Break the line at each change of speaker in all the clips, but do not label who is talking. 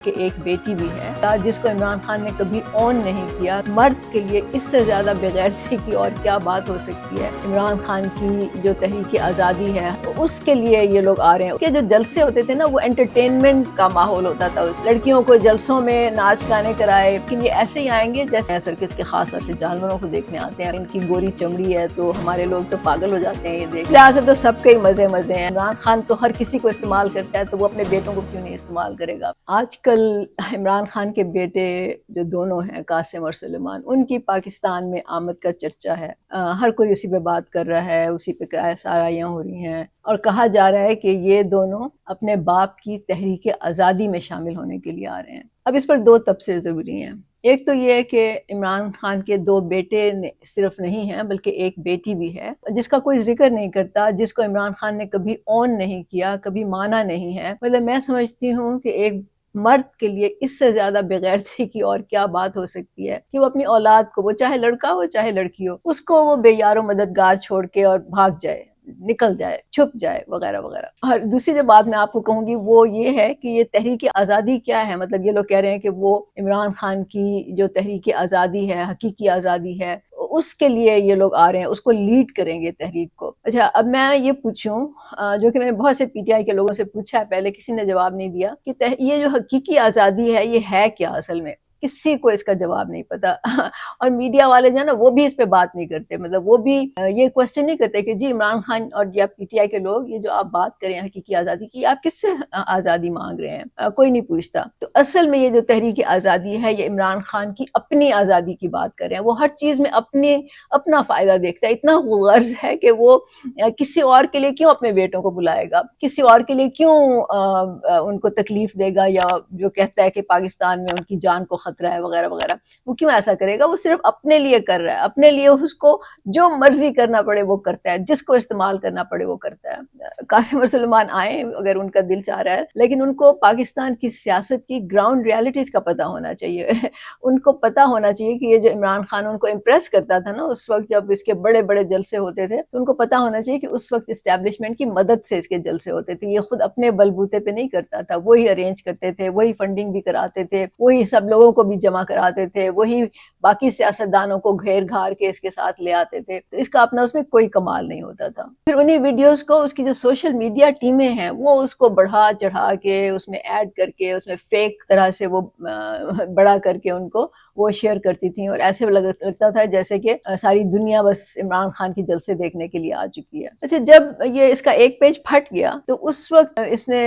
کہ ایک بیٹی بھی ہے جس کو عمران خان نے کبھی اون نہیں کیا. مرد کے لیے اس سے زیادہ بغیرتی کی اور کیا بات ہو سکتی ہے. عمران خان کی جو تحریک آزادی ہے اس کے لیے یہ لوگ آ رہے ہیں. کہ جو جلسے ہوتے تھے نا وہ انٹرٹینمنٹ کا ماحول ہوتا تھا. اس لڑکیوں کو جلسوں میں ناچ گانے کرائے کہ یہ ایسے ہی آئیں گے جیسے سرکس کے خاص طور سے جانوروں کو دیکھنے آتے ہیں. ان کی گوری چمڑی ہے تو ہمارے لوگ تو پاگل ہو جاتے ہیں یہ دیکھ. لہٰذا تو سب کے ہی مزے ہیں. عمران خان تو ہر کسی کو استعمال کرتا ہے تو وہ اپنے بیٹوں کو کیوں نہیں استعمال کرے گا. آج کل عمران خان کے بیٹے جو دونوں ہیں قاسم اور سلیمان ان کی پاکستان میں آمد کا چرچا ہے. ہر کوئی اسی پہ بات کر رہا ہے, اسی پہ سارائیاں ہو رہی ہیں اور کہا جا رہا ہے کہ یہ دونوں اپنے باپ کی تحریک آزادی میں شامل ہونے کے لیے آ رہے ہیں. اب اس پر دو تبصرے ضروری ہیں. ایک تو یہ ہے کہ عمران خان کے دو بیٹے صرف نہیں ہیں بلکہ ایک بیٹی بھی ہے جس کا کوئی ذکر نہیں کرتا, جس کو عمران خان نے کبھی اون نہیں کیا, کبھی مانا نہیں ہے. مطلب میں سمجھتی ہوں کہ ایک مرد کے لیے اس سے زیادہ بغیرتی کی اور کیا بات ہو سکتی ہے کہ وہ اپنی اولاد کو, وہ چاہے لڑکا ہو چاہے لڑکی ہو, اس کو وہ بے یار و مددگار چھوڑ کے اور بھاگ جائے, نکل جائے, چھپ جائے وغیرہ وغیرہ. اور دوسری جو بات میں آپ کو کہوں گی وہ یہ ہے کہ یہ تحریک آزادی کیا ہے. مطلب یہ لوگ کہہ رہے ہیں کہ وہ عمران خان کی جو تحریک آزادی ہے, حقیقی آزادی ہے, اس کے لیے یہ لوگ آ رہے ہیں, اس کو لیڈ کریں گے تحریک کو. اچھا, اب میں یہ پوچھوں جو کہ میں نے بہت سے پی ٹی آئی کے لوگوں سے پوچھا ہے, پہلے کسی نے جواب نہیں دیا کہ یہ جو حقیقی آزادی ہے یہ ہے کیا اصل میں. کسی کو اس کا جواب نہیں پتا. اور میڈیا والے جو ہے نا وہ بھی اس پہ بات نہیں کرتے. مطلب وہ بھی یہ کوشچن نہیں کرتے کہ جی عمران خان اور یا پی ٹی آئی کے لوگ یہ جو آپ بات کریں حقیقی آزادی کی, آپ کس سے آزادی مانگ رہے ہیں, کوئی نہیں پوچھتا. تو اصل میں یہ جو تحریک آزادی ہے یہ عمران خان کی اپنی آزادی کی بات کر رہے ہیں. وہ ہر چیز میں اپنا فائدہ دیکھتا ہے. اتنا غرض ہے کہ وہ کسی اور کے لیے کیوں اپنے بیٹوں کو بلائے گا, کسی اور کے لیے کیوں ان کو تکلیف دے گا, یا جو کہتا ہے کہ پاکستان میں ان کی جان کو خطرہ ہے وغیرہ وغیرہ, وہ کیوں ایسا کرے گا. وہ صرف اپنے لیے کر رہا ہے, اپنے لیے اس کو جو مرضی کرنا پڑے وہ کرتا ہے, جس کو استعمال کرنا پڑے وہ کرتا ہے. قاسم اور سلیمان آئیں اگر ان کا دل چاہ رہا ہے, لیکن ان کو پاکستان کی سیاست کی گراؤنڈ ریالٹیز کا پتہ ہونا چاہیے. ان کو پتہ ہونا چاہیے کہ یہ جو عمران خان ان کو امپریس کرتا تھا نا اس وقت جب اس کے بڑے بڑے جلسے ہوتے تھے, تو ان کو پتہ ہونا چاہیے کہ اس وقت اسٹیبلشمنٹ کی مدد سے اس کے جلسے ہوتے تھے. یہ خود اپنے بلبوتے پہ نہیں کرتا تھا, وہی ارینج کرتے تھے, وہی فنڈنگ بھی کراتے تھے, وہی سب لوگوں کو بھی جمع کراتے تھے, وہی باقی سیاستدانوں کو گھیر گھار کے اس کے ساتھ لے آتے تھے. تو اس کا اپنا اس میں کوئی کمال نہیں ہوتا تھا. پھر انہی ویڈیوز کو اس کی جو سوشل میڈیا ٹیمیں ہیں وہ اس کو بڑھا چڑھا کے اس میں ایڈ کر کے اس میں فیک طرح سے وہ بڑا کر کے ان کو وہ شیئر کرتی تھیں, اور ایسے لگتا تھا جیسے کہ ساری دنیا بس عمران خان کی جلسے دیکھنے کے لیے آ چکی ہے. اچھا, جب یہ اس کا ایک پیج پھٹ گیا تو اس وقت اس نے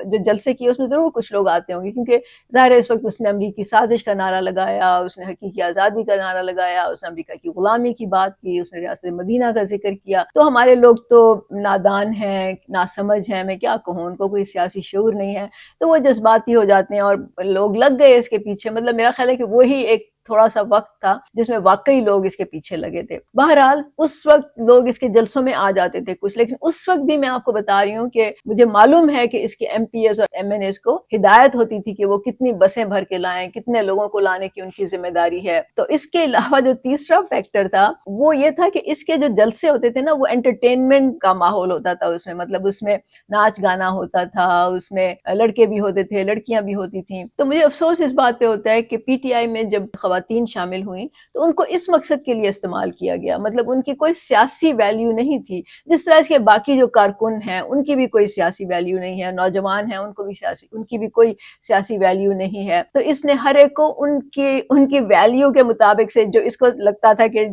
جو جلسے کیے اس میں ضرور کچھ لوگ آتے ہوں گے, کیونکہ ظاہر ہے اس وقت اس نے امریکی سازش کا نعرہ لگایا, اس نے حقیقی آزادی کا نعرہ لگایا, اس نے امریکہ کی غلامی کی بات کی, اس نے ریاست مدینہ کا ذکر کیا. تو ہمارے لوگ تو نادان ہیں, ناسمجھ ہیں, میں کیا کہوں, ان کو کوئی سیاسی شعور نہیں ہے, تو وہ جذباتی ہو جاتے ہیں اور لوگ لگ گئے اس کے پیچھے. مطلب میرا خیال ہے کہ وہی ایک تھوڑا سا وقت تھا جس میں واقعی لوگ اس کے پیچھے لگے تھے. بہرحال اس وقت لوگ اس کے جلسوں میں آ جاتے تھے کچھ, لیکن اس وقت بھی میں آپ کو بتا رہی ہوں کہ مجھے معلوم ہے کہ اس کے ایم پی ایز اور ایم این ایز کو ہدایت ہوتی تھی کہ وہ کتنی بسیں بھر کے لائیں, کتنے لوگوں کو لانے کی ان کی ذمہ داری ہے. تو اس کے علاوہ جو تیسرا فیکٹر تھا وہ یہ تھا کہ اس کے جو جلسے ہوتے تھے نا وہ انٹرٹینمنٹ کا ماحول ہوتا تھا. اس میں مطلب اس میں ناچ گانا ہوتا تھا, اس میں لڑکے بھی ہوتے تھے, لڑکیاں بھی ہوتی تھیں. تو مجھے افسوس اس بات پہ ہوتا ہے کہ پی ٹی آئی میں جب خواتین شامل ہوئیں تو ان کو اس مقصد کے لیے استعمال کیا گیا. مطلب ان کی کوئی سیاسی ویلیو نہیں تھی, جس طرح اس کے باقی جو کارکن ہیں ان کی بھی کوئی سیاسی ویلیو نہیں ہے, نوجوان ہیں ان کی بھی کوئی سیاسی ویلیو نہیں ہے. تو اس نے ہر ایک کو ان کی ویلیو کے مطابق سے جو اس کو لگتا تھا کہ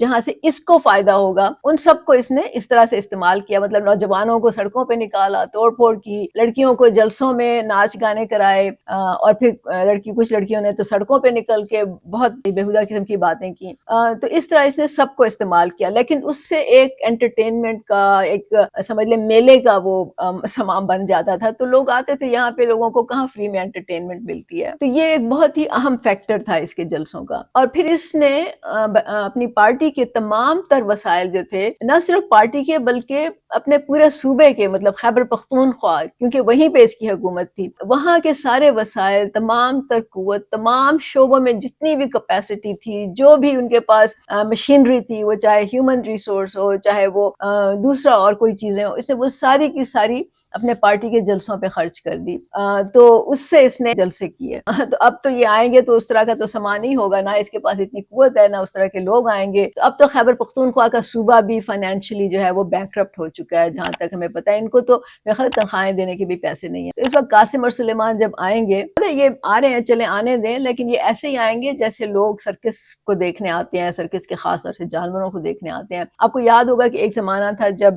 جہاں سے اس کو فائدہ ہوگا ان سب کو اس نے اس طرح سے استعمال کیا. مطلب نوجوانوں کو سڑکوں پہ نکالا, توڑ پھوڑ کی, لڑکیوں کو جلسوں میں ناچ گانے کرائے, اور پھر کچھ لڑکیوں نے تو سڑکوں پہ نکل کے بہت بےہودہ قسم کی باتیں کی. تو اس طرح اس نے سب کو استعمال کیا, لیکن اس سے ایک انٹرٹینمنٹ کا, ایک سمجھ لیں میلے کا وہ سامان بن جاتا تھا. تو لوگ آتے تھے یہاں پہ, لوگوں کو کہاں فری میں انٹرٹینمنٹ ملتی ہے. تو یہ ایک بہت ہی اہم فیکٹر تھا اس کے جلسوں کا. اور پھر اس نے اپنی پارٹی کے تمام تر وسائل جو تھے, نہ صرف پارٹی کے بلکہ اپنے پورے صوبے کے, مطلب خیبر پختونخوا کیونکہ وہیں پہ اس کی حکومت تھی, وہاں کے سارے وسائل, تمام تر قوت, تمام شعبوں میں جتنی بھی کیپیسٹی تھی, جو بھی ان کے پاس مشینری تھی, وہ چاہے ہیومن ریسورس ہو چاہے وہ دوسرا اور کوئی چیزیں ہو, اس نے وہ ساری کی ساری اپنے پارٹی کے جلسوں پہ خرچ کر دی، تو اس سے اس نے جلسے کیے۔ تو اب تو یہ آئیں گے تو اس طرح کا تو سامان نہیں ہوگا، نہ اس کے پاس اتنی قوت ہے، نہ اس طرح کے لوگ آئیں گے۔ تو اب تو خیبر پختونخوا کا صوبہ بھی فائنینشلی جو ہے وہ بینکرپٹ ہو چکا ہے، جہاں تک ہمیں پتہ ہے۔ ان کو تو میرے خیال تنخواہیں دینے کے بھی پیسے نہیں ہیں۔ تو اس وقت قاسم اور سلیمان جب آئیں گے، یہ آ رہے ہیں، چلے آنے دیں، لیکن یہ ایسے ہی آئیں گے جیسے لوگ سرکس کو دیکھنے آتے ہیں، سرکس کے خاص طور سے جانوروں کو دیکھنے آتے ہیں۔ آپ کو یاد ہوگا کہ ایک زمانہ تھا جب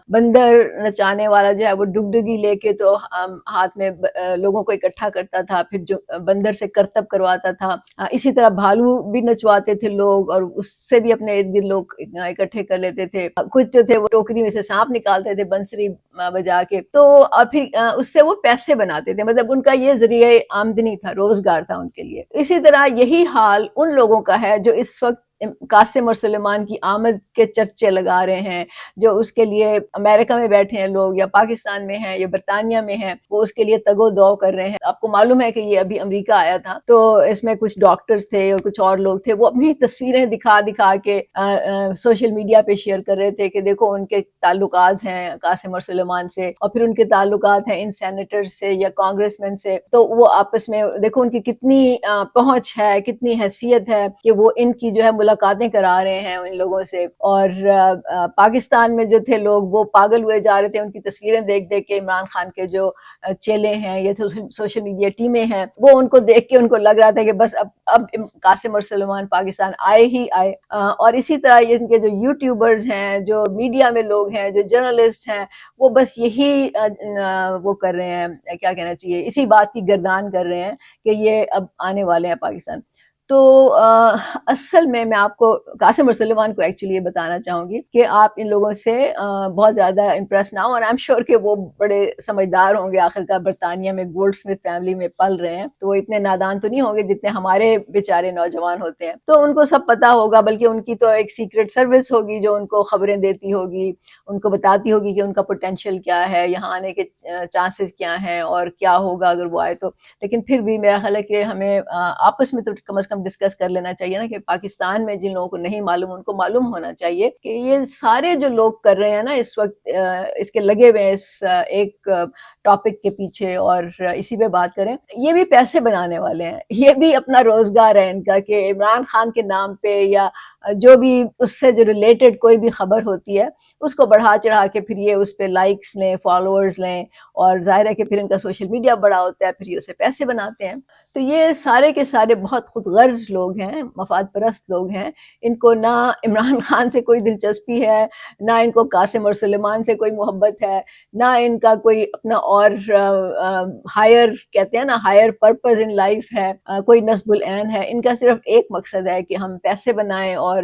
بندر نچانے والا جو ہے وہ ڈگڈگی لے کے تو ہاتھ میں لوگوں کو اکٹھا کرتا تھا، پھر جو بندر سے کرتب کرواتا تھا۔ اسی طرح بھالو بھی نچواتے تھے لوگ، اور اس سے بھی اپنے ارد گرد لوگ اکٹھے کر لیتے تھے۔ کچھ جو تھے وہ ٹوکری میں سے سانپ نکالتے تھے بنسری بجا کے، تو اور پھر اس سے وہ پیسے بناتے تھے، مطلب ان کا یہ ذریعہ آمدنی تھا، روزگار تھا ان کے لیے۔ اسی طرح یہی حال ان لوگوں کا ہے جو اس وقت قاسم اور سلیمان کی آمد کے چرچے لگا رہے ہیں، جو اس کے لیے امریکہ میں بیٹھے ہیں لوگ، یا پاکستان میں ہیں، یا برطانیہ میں ہیں، وہ اس کے لیے تگ و دو کر رہے ہیں۔ آپ کو معلوم ہے کہ یہ ابھی امریکہ آیا تھا، تو اس میں کچھ ڈاکٹرز تھے اور کچھ اور لوگ تھے، وہ اپنی تصویریں دکھا دکھا کے سوشل میڈیا پہ شیئر کر رہے تھے کہ دیکھو ان کے تعلقات ہیں قاسم اور سلیمان سے، اور پھر ان کے تعلقات ہیں ان سینیٹر سے یا کانگریس مین سے، تو وہ آپس میں دیکھو ان کی کتنی پہنچ ہے، کتنی حیثیت ہے کہ وہ ان کی جو ہے ملاقاتیں کرا رہے ہیں ان لوگوں سے۔ اور پاکستان میں جو تھے لوگ وہ پاگل ہوئے جا رہے تھے ان کی تصویریں دیکھ دیکھ کے، عمران خان کے جو چیلے ہیں یا سوشل میڈیا ٹیمیں ہیں، وہ ان کو دیکھ کے ان کو لگ رہا تھا کہ بس اب قاسم اور سلیمان پاکستان آئے ہی آئے۔ اور اسی طرح یہ ان کے جو یوٹیوبرز ہیں، جو میڈیا میں لوگ ہیں، جو جرنلسٹ ہیں، وہ بس یہی وہ کر رہے ہیں، کیا کہنا چاہیے، اسی بات کی گردان کر رہے ہیں کہ یہ اب آنے والے ہیں پاکستان۔ تو اصل میں آپ کو قاسم اور سلیمان کو ایکچولی یہ بتانا چاہوں گی کہ آپ ان لوگوں سے بہت زیادہ امپریس نہ ہوں، اور آئی ایم شیور کہ وہ بڑے سمجھدار ہوں گے، آخر کار برطانیہ میں گولڈ سمتھ فیملی میں پل رہے ہیں، تو وہ اتنے نادان تو نہیں ہوں گے جتنے ہمارے بیچارے نوجوان ہوتے ہیں۔ تو ان کو سب پتا ہوگا، بلکہ ان کی تو ایک سیکرٹ سروس ہوگی جو ان کو خبریں دیتی ہوگی، ان کو بتاتی ہوگی کہ ان کا پوٹینشیل کیا ہے، یہاں آنے کے چانسز کیا ہیں، اور کیا ہوگا اگر وہ آئے تو۔ لیکن پھر بھی میرا خیال ہے کہ ہمیں آپس میں تو کم از کم ڈسکس کر لینا چاہیے نا، کہ پاکستان میں جن لوگوں کو نہیں معلوم ان کو معلوم ہونا چاہیے کہ یہ سارے جو لوگ کر رہے ہیں نا اس وقت، اس کے لگے ہوئے اس ایک ٹاپک کے پیچھے، اور اسی پہ بات کریں، یہ بھی پیسے بنانے والے ہیں، یہ بھی اپنا روزگار ہے ان کا، کہ عمران خان کے نام پہ یا جو بھی اس سے جو ریلیٹڈ کوئی بھی خبر ہوتی ہے اس کو بڑھا چڑھا کے پھر یہ اس پہ لائکس لیں، فالوورز لیں، اور ظاہر ہے کہ پھر ان کا سوشل میڈیا بڑا ہوتا ہے، پھر یہ اسے پیسے بناتے ہیں۔ تو یہ سارے کے سارے بہت خود غرض لوگ ہیں، مفاد پرست لوگ ہیں، ان کو نہ عمران خان سے کوئی دلچسپی ہے، نہ ان کو قاسم اور سلیمان سے کوئی محبت ہے، نہ ان کا کوئی اپنا اور ہائر کہتے ہیں نا، ہائر پرپز ان لائف ہے، کوئی نصب العین ہے۔ ان کا صرف ایک مقصد ہے کہ ہم پیسے بنائیں اور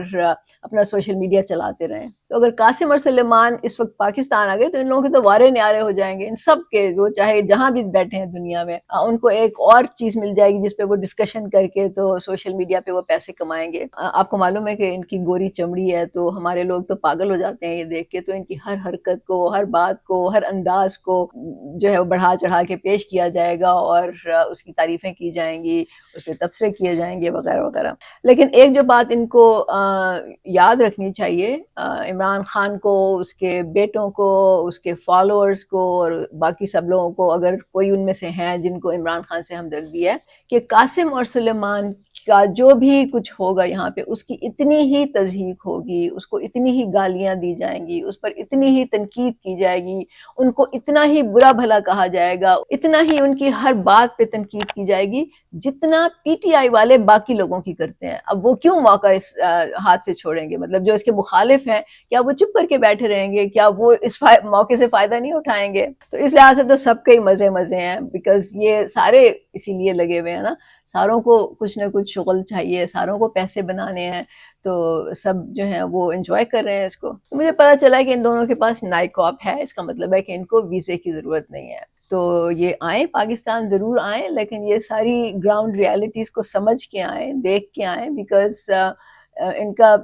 اپنا سوشل میڈیا چلاتے رہیں۔ تو اگر قاسم اور سلیمان اس وقت پاکستان آ گئے تو ان لوگوں کے تو وارے نیارے ہو جائیں گے، ان سب کے، وہ چاہے جہاں بھی بیٹھے ہیں دنیا میں، ان کو ایک اور چیز مل جائے گی جس پہ وہ ڈسکشن کر کے تو سوشل میڈیا پہ وہ پیسے کمائیں گے۔ آپ کو معلوم ہے کہ ان کی گوری چمڑی ہے، تو ہمارے لوگ تو پاگل ہو جاتے ہیں یہ دیکھ کے، تو ان کی ہر حرکت کو، ہر بات کو، ہر انداز کو جو ہے وہ بڑھا چڑھا کے پیش کیا جائے گا، اور اس کی تعریفیں کی جائیں گی، اس پہ تبصرے کیے جائیں گے، وغیرہ وغیرہ۔ لیکن ایک جو بات ان کو یاد رکھنی چاہیے، عمران خان کو، اس کے بیٹوں کو، اس کے فالوورز کو، اور باقی سب لوگوں کو، اگر کوئی ان میں سے ہیں جن کو عمران خان سے ہمدردی ہے، کہ قاسم اور سلیمان کا جو بھی کچھ ہوگا یہاں پہ، اس کی اتنی ہی تضحیق ہوگی، اس کو اتنی ہی گالیاں دی جائیں گی، اس پر اتنی ہی تنقید کی جائے گی، ان کو اتنا ہی برا بھلا کہا جائے گا، اتنا ہی ان کی ہر بات پہ تنقید کی جائے گی جتنا پی ٹی آئی والے باقی لوگوں کی کرتے ہیں۔ اب وہ کیوں موقع اس ہاتھ سے چھوڑیں گے؟ مطلب جو اس کے مخالف ہیں، کیا وہ چپ کر کے بیٹھے رہیں گے؟ کیا وہ اس موقع سے فائدہ نہیں اٹھائیں گے؟ تو اس لحاظ سے تو سب کے ہی مزے مزے ہیں، بیکاز یہ سارے اسی لیے لگے ہوئے ہیں نا، ساروں کو کچھ نہ کچھ شغل چاہیے، ساروں کو پیسے بنانے ہیں، تو سب جو ہیں وہ انجوائے کر رہے ہیں اس کو۔ تو مجھے پتا چلا کہ ان دونوں کے پاس نائکاپ ہے، اس کا مطلب ہے کہ ان کو ویزے کی ضرورت نہیں ہے، تو یہ آئیں، پاکستان ضرور آئیں، لیکن یہ ساری گراؤنڈ ریالٹیز کو سمجھ کے آئیں، دیکھ کے آئیں، بیکاز ان کا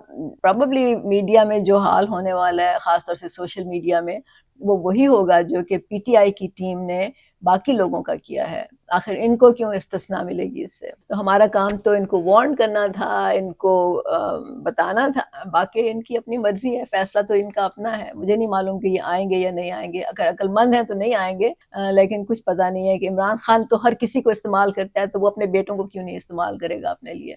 پرابیبلی میڈیا میں جو حال ہونے والا ہے، خاص طور سے سوشل میڈیا میں، وہ وہی ہوگا جو کہ پی ٹی آئی کی ٹیم نے باقی لوگوں کا کیا ہے، آخر ان کو کیوں استثناء ملے گی اس سے؟ تو ہمارا کام تو ان کو وارن کرنا تھا، ان کو بتانا تھا، باقی ان کی اپنی مرضی ہے، فیصلہ تو ان کا اپنا ہے، مجھے نہیں معلوم کہ یہ آئیں گے یا نہیں آئیں گے، اگر عقل مند ہیں تو نہیں آئیں گے، لیکن کچھ پتہ نہیں ہے کہ عمران خان تو ہر کسی کو استعمال کرتا ہے، تو وہ اپنے بیٹوں کو کیوں نہیں استعمال کرے گا اپنے لیے؟